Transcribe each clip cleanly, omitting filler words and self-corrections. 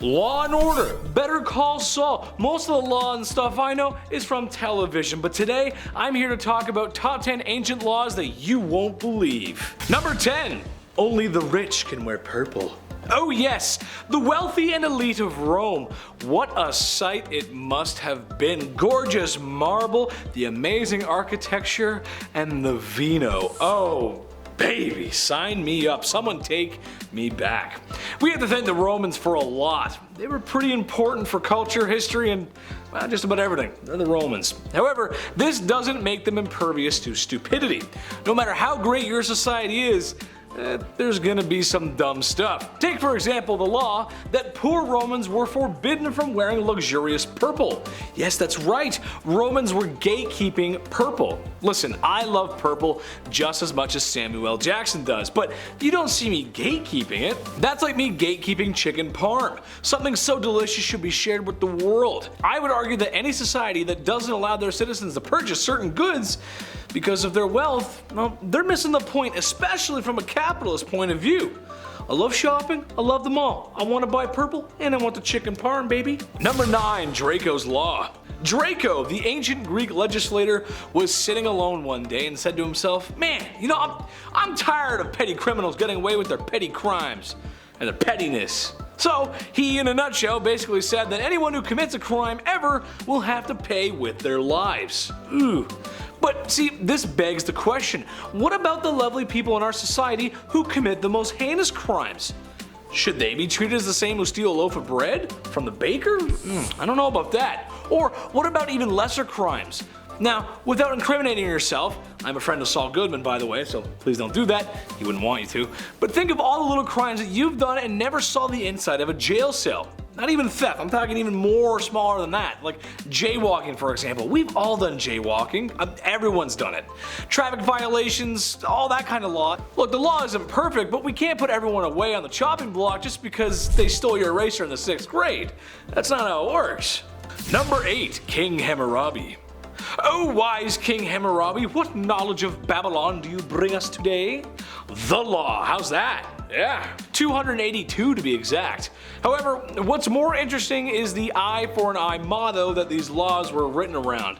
Law and Order, Better Call Saul. Most of the law and stuff I know is from television, but today I'm here to talk about top 10 ancient laws that you won't believe. Number 10. Only the rich can wear purple. Oh yes, the wealthy and elite of Rome. What a sight it must have been. Gorgeous marble, the amazing architecture, and the vino. Oh baby, sign me up. Someone take me back. We have to thank the Romans for a lot. They were pretty important for culture, history, and well, just about everything. They're the Romans. However, this doesn't make them impervious to stupidity. No matter how great your society is, there's gonna be some dumb stuff. Take for example the law that poor Romans were forbidden from wearing luxurious purple. Yes, that's right, Romans were gatekeeping purple. Listen, I love purple just as much as Samuel L. Jackson does, but you don't see me gatekeeping it. That's like me gatekeeping chicken parm. Something so delicious should be shared with the world. I would argue that any society that doesn't allow their citizens to purchase certain goods because of their wealth, well, they're missing the point, especially from a capitalist point of view. I love shopping, I love them all. I want to buy purple, and I want the chicken parm, baby. Number 9, Draco's Law. Draco, the ancient Greek legislator, was sitting alone one day and said to himself, man, you know, I'm tired of petty criminals getting away with their petty crimes and their pettiness. So he, in a nutshell, basically said that anyone who commits a crime ever will have to pay with their lives. Ooh. But see, this begs the question, what about the lovely people in our society who commit the most heinous crimes? Should they be treated as the same who steal a loaf of bread from the baker? I don't know about that. Or what about even lesser crimes? Now, without incriminating yourself, I'm a friend of Saul Goodman, by the way, so please don't do that. He wouldn't want you to. But think of all the little crimes that you've done and never saw the inside of a jail cell. Not even theft, I'm talking even more smaller than that, like jaywalking for example. We've all done jaywalking, everyone's done it. Traffic violations, all that kind of law. Look, the law isn't perfect, but we can't put everyone away on the chopping block just because they stole your eraser in the 6th grade. That's not how it works. Number 8, King Hammurabi. Oh wise King Hammurabi, what knowledge of Babylon do you bring us today? The law, how's that? Yeah, 282 to be exact. However, what's more interesting is the eye for an eye motto that these laws were written around.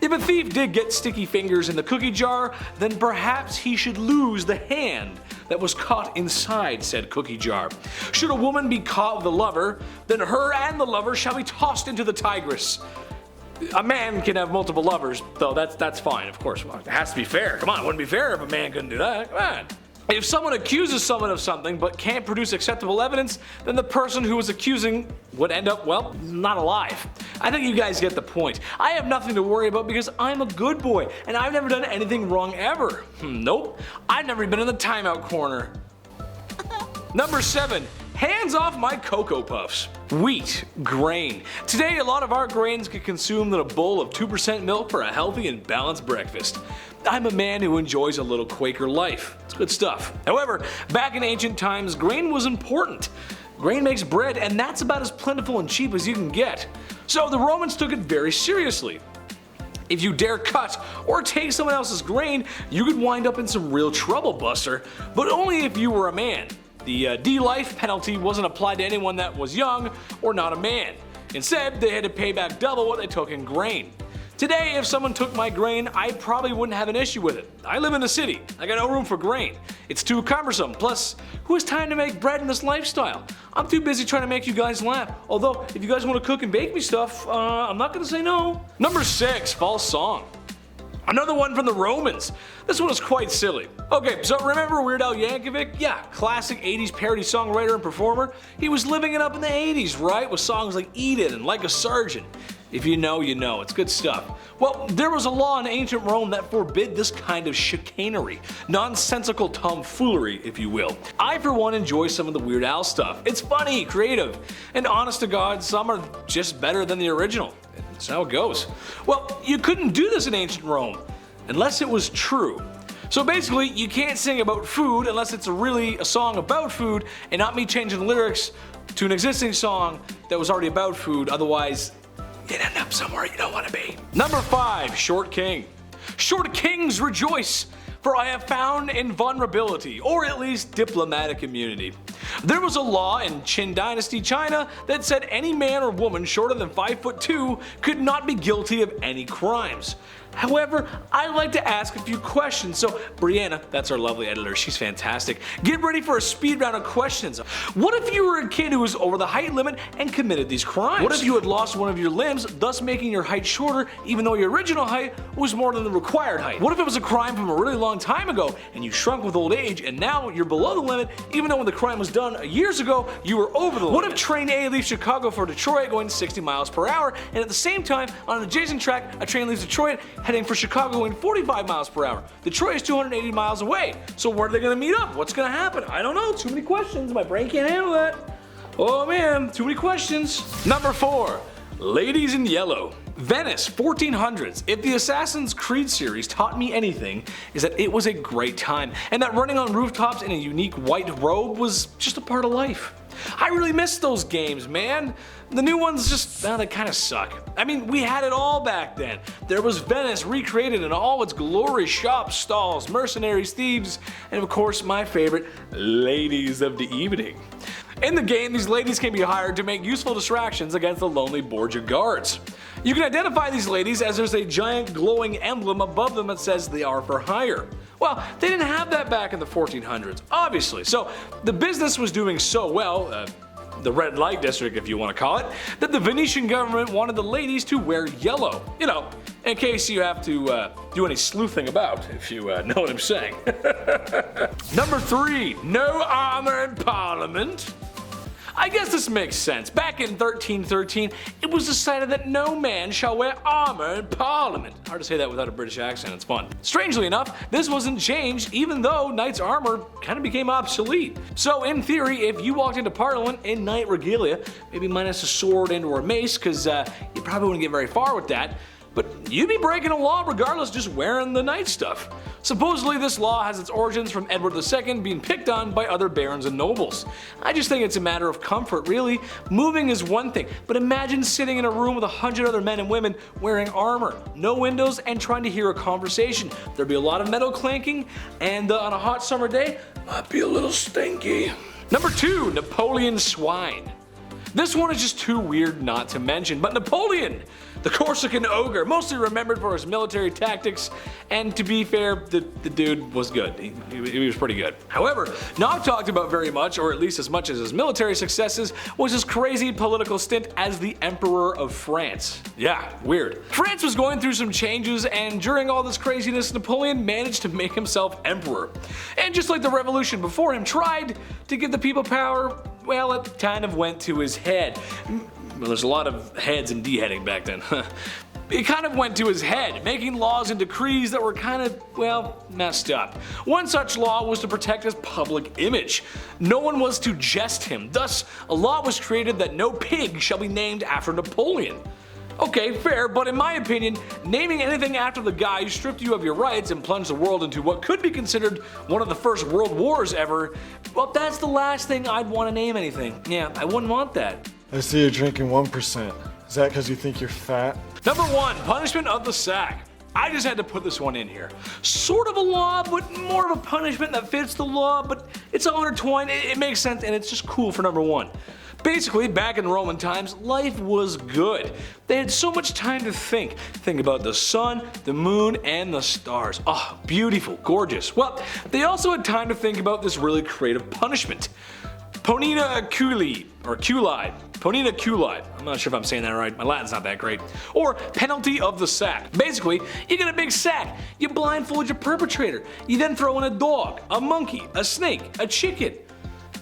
If a thief did get sticky fingers in the cookie jar, then perhaps he should lose the hand that was caught inside said cookie jar. Should a woman be caught with a lover, then her and the lover shall be tossed into the Tigris. A man can have multiple lovers, though that's fine, of course. Well, it has to be fair. Come on, it wouldn't be fair if a man couldn't do that. Come on. If someone accuses someone of something but can't produce acceptable evidence, then the person who was accusing would end up, well, not alive. I think you guys get the point. I have nothing to worry about because I'm a good boy, and I've never done anything wrong ever. Nope, I've never been in the timeout corner. Number 7. Hands off my Cocoa Puffs. Wheat, grain. Today a lot of our grains get consumed in a bowl of 2% milk for a healthy and balanced breakfast. I'm a man who enjoys a little Quaker life. It's good stuff. However, back in ancient times, grain was important. Grain makes bread, and that's about as plentiful and cheap as you can get. So the Romans took it very seriously. If you dare cut or take someone else's grain, you could wind up in some real trouble, Buster, but only if you were a man. The D-life penalty wasn't applied to anyone that was young or not a man. Instead, they had to pay back double what they took in grain. Today, if someone took my grain, I probably wouldn't have an issue with it. I live in the city. I got no room for grain. It's too cumbersome. Plus, who has time to make bread in this lifestyle? I'm too busy trying to make you guys laugh. Although, if you guys want to cook and bake me stuff, I'm not going to say no. Number 6, false song. Another one from the Romans. This one is quite silly. Okay, so remember Weird Al Yankovic? Yeah, classic 80s parody songwriter and performer. He was living it up in the 80s, right? With songs like Eat It and Like a Sergeant. If you know, you know. It's good stuff. Well, there was a law in ancient Rome that forbid this kind of chicanery. Nonsensical tomfoolery, if you will. I, for one, enjoy some of the Weird Al stuff. It's funny, creative, and honest to God, some are just better than the original. That's how it goes. Well, you couldn't do this in ancient Rome, unless it was true. So basically, you can't sing about food unless it's really a song about food and not me changing the lyrics to an existing song that was already about food, otherwise you'd end up somewhere you don't want to be. Number 5, Short King. Short kings rejoice, for I have found invulnerability, or at least diplomatic immunity. There was a law in Qin Dynasty China that said any man or woman shorter than 5'2" could not be guilty of any crimes. However, I'd like to ask a few questions, so Brianna, that's our lovely editor, she's fantastic, get ready for a speed round of questions. What if you were a kid who was over the height limit and committed these crimes? What if you had lost one of your limbs, thus making your height shorter even though your original height was more than the required height? What if it was a crime from a really long time ago and you shrunk with old age and now you're below the limit even though when the crime was done years ago you were over the limit? What if train A leaves Chicago for Detroit going 60 miles per hour and at the same time on an adjacent track a train leaves Detroit heading for Chicago going 45 miles per hour. Detroit is 280 miles away. So where are they going to meet up? What's going to happen? I don't know. Too many questions. My brain can't handle that. Oh man, too many questions. Number 4. Ladies in Yellow. Venice, 1400s. If the Assassin's Creed series taught me anything, is that it was a great time, and that running on rooftops in a unique white robe was just a part of life. I really miss those games, man. The new ones just, they kind of suck. I mean, we had it all back then. There was Venice recreated in all its glory, shops, stalls, mercenaries, thieves, and of course my favorite, ladies of the evening. In the game, these ladies can be hired to make useful distractions against the lonely Borgia guards. You can identify these ladies as there's a giant glowing emblem above them that says they are for hire. Well, they didn't have that back in the 1400s, obviously, so the business was doing so well, the red light district if you want to call it, that the Venetian government wanted the ladies to wear yellow. You know, in case you have to do any sleuthing about, if you know what I'm saying. Number 3, no armor in Parliament. I guess this makes sense. Back in 1313, it was decided that no man shall wear armor in Parliament. Hard to say that without a British accent, it's fun. Strangely enough, this wasn't changed even though knight's armor kind of became obsolete. So in theory, if you walked into Parliament in knight regalia, maybe minus a sword and or a mace, because you probably wouldn't get very far with that, but you'd be breaking a law regardless just wearing the knight stuff. Supposedly this law has its origins from Edward II being picked on by other barons and nobles. I just think it's a matter of comfort really. Moving is one thing, but imagine sitting in a room with 100 other men and women wearing armor, no windows, and trying to hear a conversation. There'd be a lot of metal clanking, and on a hot summer day, might be a little stinky. Number 2, Napoleon Swine. This one is just too weird not to mention, but Napoleon, the Corsican ogre, mostly remembered for his military tactics, and to be fair, the dude was good. He was pretty good. However, not talked about very much, or at least as much as his military successes, was his crazy political stint as the Emperor of France. Yeah, weird. France was going through some changes, and during all this craziness, Napoleon managed to make himself emperor. And just like the revolution before him tried to give the people power, well, it kind of went to his head. Well, there's a lot of heads and deheading back then. It kind of went to his head, making laws and decrees that were kind of, well, messed up. One such law was to protect his public image. No one was to jest him. Thus, a law was created that no pig shall be named after Napoleon. Okay, fair, but in my opinion, naming anything after the guy who stripped you of your rights and plunged the world into what could be considered one of the first world wars ever, well, that's the last thing I'd want to name anything. Yeah, I wouldn't want that. I see you're drinking 1%. Is that because you think you're fat? Number 1, punishment of the sack. I just had to put this one in here. Sort of a law, but more of a punishment that fits the law, but it's all intertwined, it makes sense, and it's just cool for number 1. Basically, back in Roman times, life was good. They had so much time to think. Think about the sun, the moon, and the stars. Oh, beautiful, gorgeous. Well, they also had time to think about this really creative punishment. Ponina culi, or culi. Ponina culi. I'm not sure if I'm saying that right. My Latin's not that great. Or penalty of the sack. Basically, you get a big sack. You blindfold your perpetrator. You then throw in a dog, a monkey, a snake, a chicken.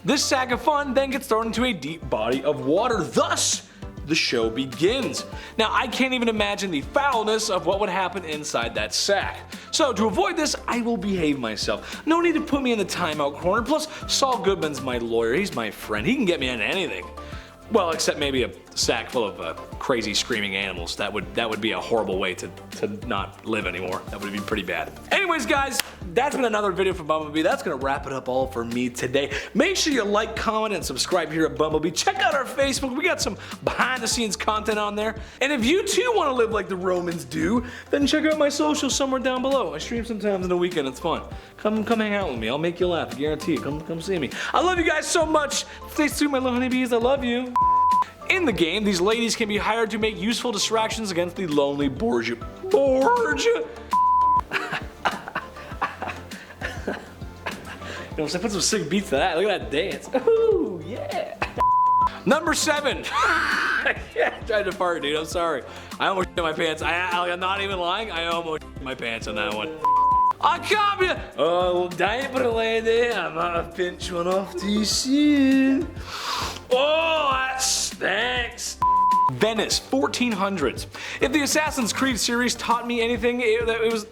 This sack of fun then gets thrown into a deep body of water. Thus, the show begins. Now, I can't even imagine the foulness of what would happen inside that sack. So, to avoid this, I will behave myself. No need to put me in the timeout corner. Plus, Saul Goodman's my lawyer. He's my friend. He can get me into anything. Well, except maybe a sack full of crazy screaming animals. That would be a horrible way to not live anymore. That would be pretty bad. Anyways, guys, that's been another video from Bumblebee. That's gonna wrap it up all for me today. Make sure you like, comment, and subscribe here at Bumblebee. Check out our Facebook. We got some behind the scenes content on there. And if you too want to live like the Romans do, then check out my socials somewhere down below. I stream sometimes in the weekend. It's fun. Come hang out with me. I'll make you laugh. I guarantee you. Come see me. I love you guys so much. Stay tuned, my little honeybees. I love you. In the game, these ladies can be hired to make useful distractions against the lonely Borgia. You know, so I put some sick beats to that. Look at that dance. Ooh, yeah. Number 7. Yeah, I tried to fart, dude. I'm sorry. I almost shit my pants. I'm not even lying. I almost shit my pants on that one. I can't be. Oh, diaper lady. I'm gonna pinch one off too soon. Oh, that stinks. Venice, 1400s. If the Assassin's Creed series taught me anything, it was.